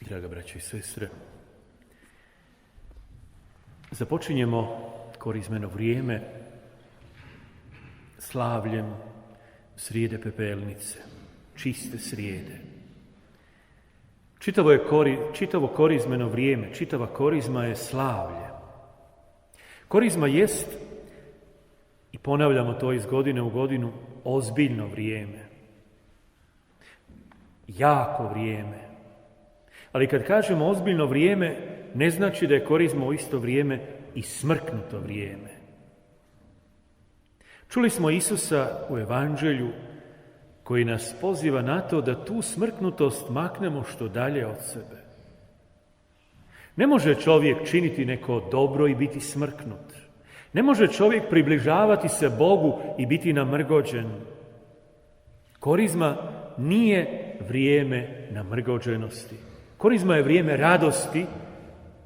Draga braćo i sestre, započinjemo korizmeno vrijeme slavljem srijede pepelnice, čiste srijede. Čitavo korizmeno vrijeme, čitava korizma je slavlje. Korizma jest, i ponavljamo to iz godine u godinu, ozbiljno vrijeme. Jako vrijeme. Ali kad kažemo ozbiljno vrijeme, ne znači da je korizma u isto vrijeme i smrknuto vrijeme. Čuli smo Isusa u Evanđelju koji nas poziva na to da tu smrknutost maknemo što dalje od sebe. Ne može čovjek činiti neko dobro i biti smrknut. Ne može čovjek približavati se Bogu i biti namrgođen. Korizma nije vrijeme namrgođenosti. Korizma je vrijeme radosti,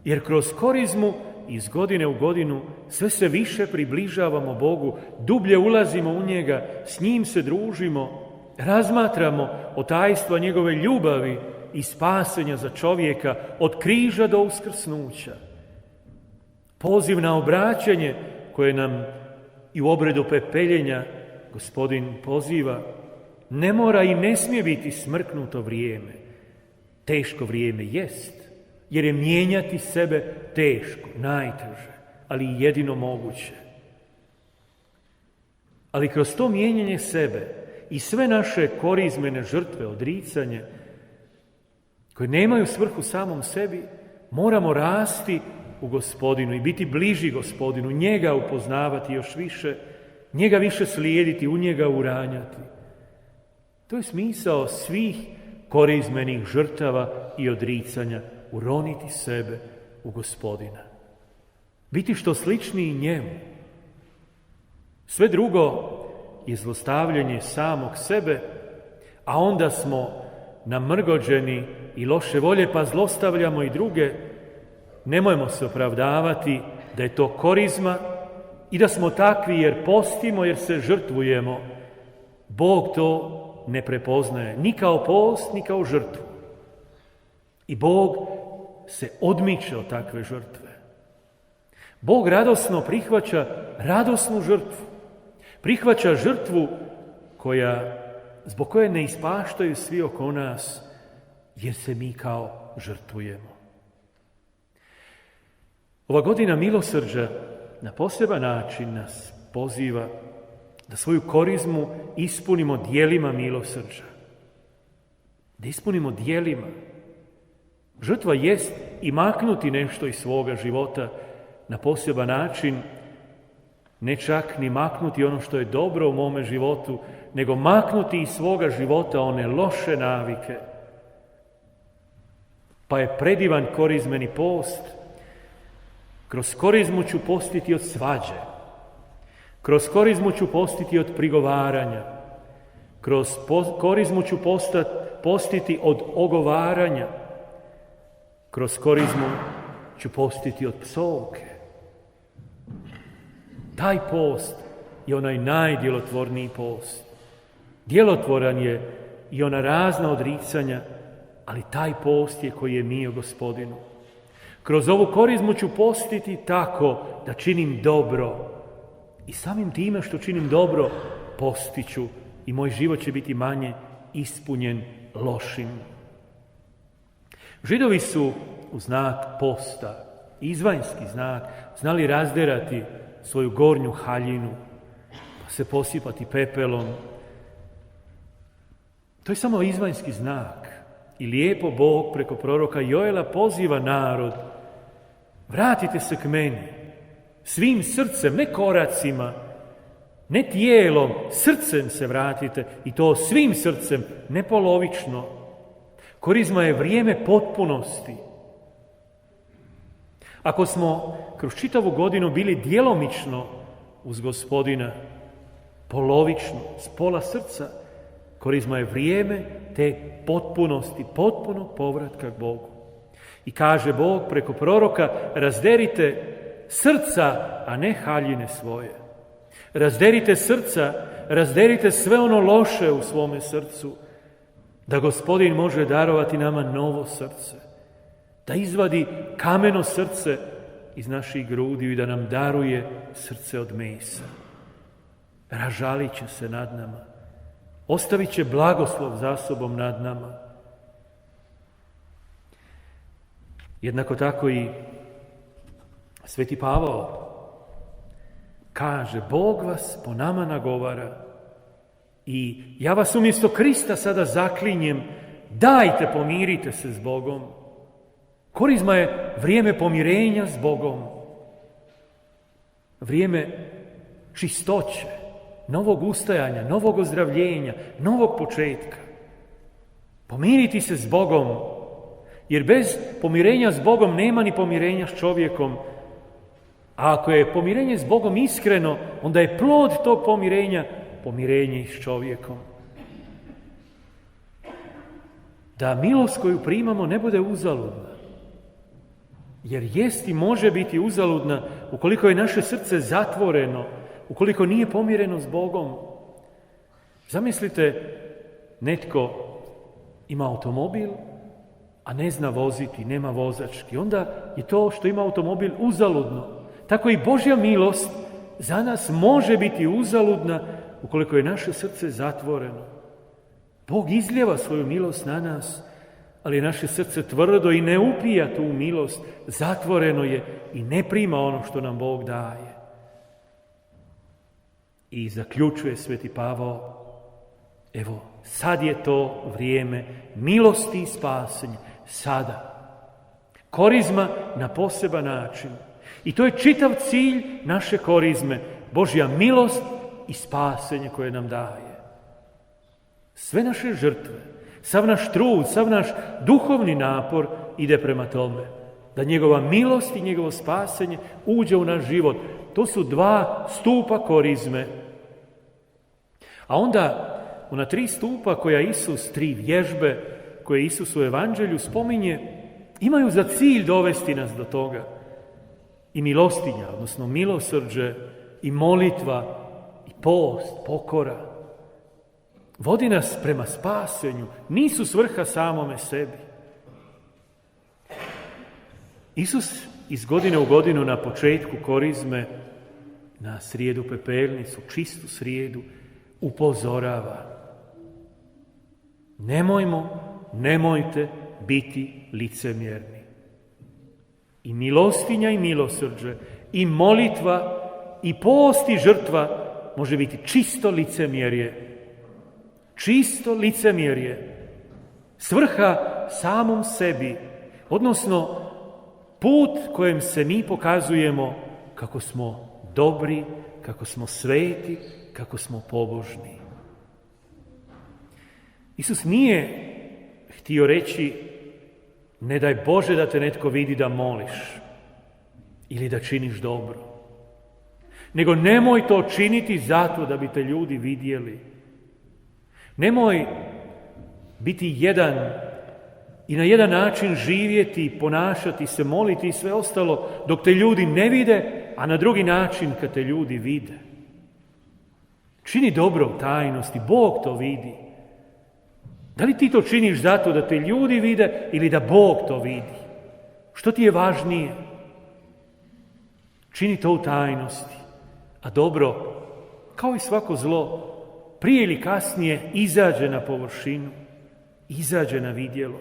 jer kroz korizmu iz godine u godinu sve se više približavamo Bogu, dublje ulazimo u njega, s njim se družimo, razmatramo o tajstva njegove ljubavi i spasenja za čovjeka od križa do uskrsnuća. Poziv na obraćanje koje nam i u obredu pepeljenja Gospodin poziva, ne mora i ne smije biti smrknuto vrijeme. Teško vrijeme jest, jer je mijenjati sebe teško, najteže, ali jedino moguće. Ali kroz to mijenjanje sebe i sve naše korizmene žrtve, odricanje, koje nemaju svrhu samom sebi, moramo rasti u Gospodinu i biti bliži Gospodinu, njega upoznavati još više, njega više slijediti, u njega uranjati. To je smisao svih korizmenih žrtava i odricanja, uroniti sebe u Gospodina. Biti što sličniji njemu. Sve drugo je zlostavljanje samog sebe, a onda smo namrgođeni i loše volje, pa zlostavljamo i druge. Nemojmo se opravdavati da je to korizma i da smo takvi jer postimo, jer se žrtvujemo. Bog to ne prepoznaje ni kao post, ni kao žrtvu. I Bog se odmiče od takve žrtve. Bog radosno prihvaća radosnu žrtvu. Prihvaća žrtvu zbog koje ne ispaštaju svi oko nas, jer se mi kao žrtvujemo. Ova godina milosrđa na poseban način nas poziva da svoju korizmu ispunimo djelima milosrđa. Da ispunimo djelima. Žrtva jest i maknuti nešto iz svoga života na poseban način, ne čak ni maknuti ono što je dobro u mome životu, nego maknuti iz svoga života one loše navike. Pa je predivan korizmeni post. Kroz korizmu ću postiti od svađe. Kroz korizmu ću postiti od prigovaranja. Kroz korizmu ću postiti od ogovaranja. Kroz korizmu ću postiti od psovke. Taj post je onaj najdjelotvorniji post. Djelotvoran je i ona razna odricanja, ali taj post je koji je mio Gospodinu. Kroz ovu korizmu ću postiti tako da činim dobro. I samim time što činim dobro, postiću i moj život će biti manje ispunjen lošim. Židovi su u znak posta, izvanjski znak, znali razderati svoju gornju haljinu, pa se posipati pepelom. To je samo izvanjski znak. I lijepo Bog preko proroka Joela poziva narod, vratite se k meni, svim srcem, ne koracima, ne tijelom, srcem se vratite i to svim srcem, ne polovično. Korizma je vrijeme potpunosti. Ako smo kroz čitavu godinu bili djelomično uz Gospodina, polovično, s pola srca, korizma je vrijeme te potpunosti, potpunog povratka k Bogu. I kaže Bog preko proroka, razderite srca, a ne haljine svoje. Razderite srca, razderite sve ono loše u svome srcu, da Gospodin može darovati nama novo srce. da izvadi kameno srce iz naših grudi i da nam daruje srce od mesa. Ražalit će se nad nama. Ostavit će blagoslov za sobom nad nama. Jednako tako i Sveti Pavao kaže, Bog vas po nama nagovara i ja vas umjesto Krista sada zaklinjem, dajte, pomirite se s Bogom. Korizma je vrijeme pomirenja s Bogom, vrijeme čistoće, novog ustajanja, novog ozdravljenja, novog početka. Pomiriti se s Bogom, jer bez pomirenja s Bogom nema ni pomirenja s čovjekom. A ako je pomirenje s Bogom iskreno, onda je plod tog pomirenja pomirenje s čovjekom. Da milost koju primamo ne bude uzaludna. Jer jest i može biti uzaludna ukoliko je naše srce zatvoreno, ukoliko nije pomireno s Bogom. Zamislite, netko ima automobil, a ne zna voziti, nema vozački. Onda je to što ima automobil uzaludno. Tako i Božja milost za nas može biti uzaludna ukoliko je naše srce zatvoreno. Bog izljeva svoju milost na nas, ali naše srce tvrdo i ne upija tu milost, zatvoreno je i ne prima ono što nam Bog daje. I zaključuje Sveti Pavao, evo, sad je to vrijeme milosti i spasenja, sada. Korizma na poseban način. I to je čitav cilj naše korizme, Božja milost i spasenje koje nam daje. Sve naše žrtve, sav naš trud, sav naš duhovni napor ide prema tome. Da njegova milost i njegovo spasenje uđe u naš život. To su dva stupa korizme. A onda ona tri stupa koja Isus, tri vježbe koje Isus u Evanđelju spominje, imaju za cilj dovesti nas do toga. I milostinja, odnosno milosrđe, i molitva, i post, pokora. Vodi nas prema spasenju, nisu svrha samome sebi. Isus iz godine u godinu na početku korizme, na srijedu pepelnicu, čistu srijedu, upozorava. Nemojte biti licemjerni. I milostinja i milosrđe, i molitva, i post i žrtva može biti čisto licemjerje. Čisto licemjerje. Svrha samom sebi, odnosno put kojem se mi pokazujemo kako smo dobri, kako smo sveti, kako smo pobožni. Isus nije htio reći, ne daj Bože da te netko vidi da moliš ili da činiš dobro. Nego nemoj to činiti zato da bi te ljudi vidjeli. Nemoj biti jedan i na jedan način živjeti, ponašati se, moliti i sve ostalo dok te ljudi ne vide, a na drugi način kad te ljudi vide. Čini dobro u tajnosti, Bog to vidi. Da li ti to činiš zato da te ljudi vide ili da Bog to vidi? Što ti je važnije? Čini to u tajnosti. A dobro, kao i svako zlo, prije ili kasnije izađe na površinu, izađe na vidjelo.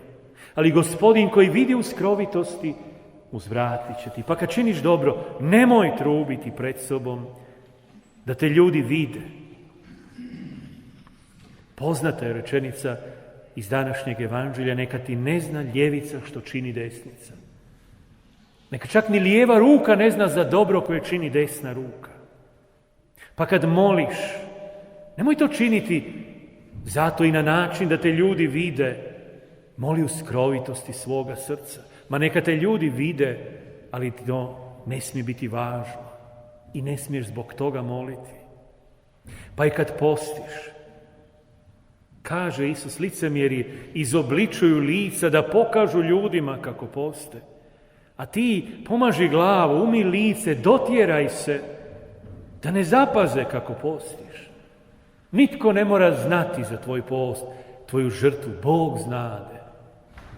Ali Gospodin koji vidi u skrovitosti, uzvratit će ti. Pa kad činiš dobro, nemoj trubiti pred sobom da te ljudi vide. Poznata je rečenica iz današnjeg Evanđelja, neka ti ne zna ljevica što čini desnica. Neka čak ni lijeva ruka ne zna za dobro koje čini desna ruka. Pa kad moliš, nemoj to činiti zato i na način da te ljudi vide. Moli u skrovitosti svoga srca. Ma neka te ljudi vide, ali ti to ne smije biti važno. I ne smiješ zbog toga moliti. Pa i kad postiš, kaže Isus, licemjeri izobličuju lica da pokažu ljudima kako poste. A ti pomaži glavu, umi lice, dotjeraj se da ne zapaze kako postiš. Nitko ne mora znati za tvoj post, tvoju žrtvu.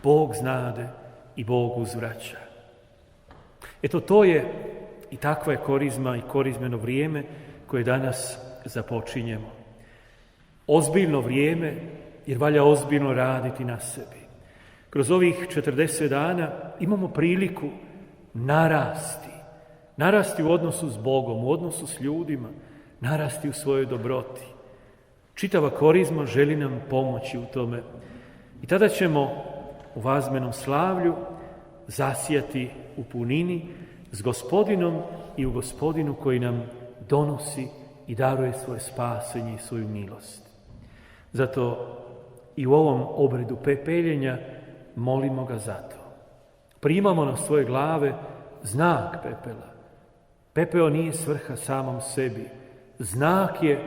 Bog znade i Bog uzvraća. Eto, to je i takva je korizma i korizmeno vrijeme koje danas započinjemo. Ozbiljno vrijeme, jer valja ozbiljno raditi na sebi. Kroz ovih 40 dana imamo priliku narasti u odnosu s Bogom, u odnosu s ljudima, narasti u svojoj dobroti. Čitava korizma želi nam pomoći u tome. I tada ćemo u vazmenom slavlju zasijati u punini s Gospodinom i u Gospodinu koji nam donosi i daruje svoje spasenje i svoju milost. Zato i u ovom obredu pepeljenja molimo ga za to. Primamo na svoje glave znak pepela. Pepeo nije svrha samom sebi. Znak je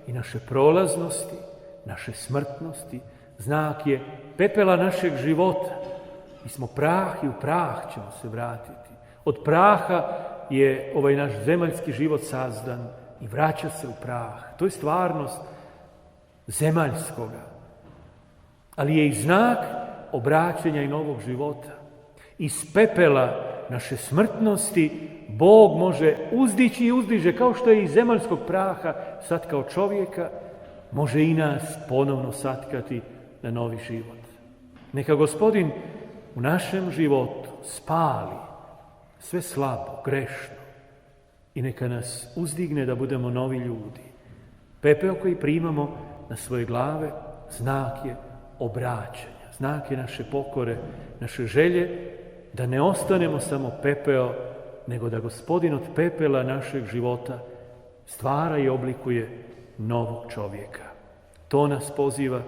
i naše prolaznosti, naše smrtnosti. Znak je pepela našeg života. Mi smo prah i u prah ćemo se vratiti. Od praha je ovaj naš zemaljski život sazdan i vraća se u prah. To je stvarnost zemaljskoga. Ali je i znak obraćanja i novog života. Iz pepela naše smrtnosti Bog može uzdići i uzdiže, kao što je iz zemaljskog praha satkao čovjeka, može i nas ponovno satkati na novi život. Neka Gospodin u našem životu spali sve slabo, grešno i neka nas uzdigne da budemo novi ljudi. Pepeo koji primamo na svoje glave znak je obraćanja, znak je naše pokore, naše želje da ne ostanemo samo pepeo, nego da Gospodin od pepela našeg života stvara i oblikuje novog čovjeka. To nas poziva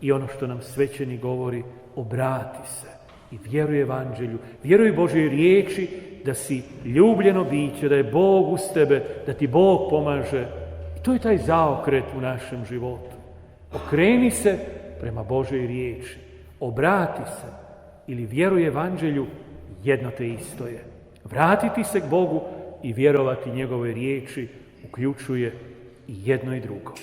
i ono što nam svećenik govori, obrati se i vjeruj evanđelju, vjeruj Božoj riječi da si ljubljeno biće, da je Bog uz tebe, da ti Bog pomaže. I to je taj zaokret u našem životu. Okreni se prema Božoj riječi, obrati se ili vjeruj evanđelju, jedno te isto je. Vratiti se k Bogu i vjerovati njegove riječi uključuje i jedno i drugo.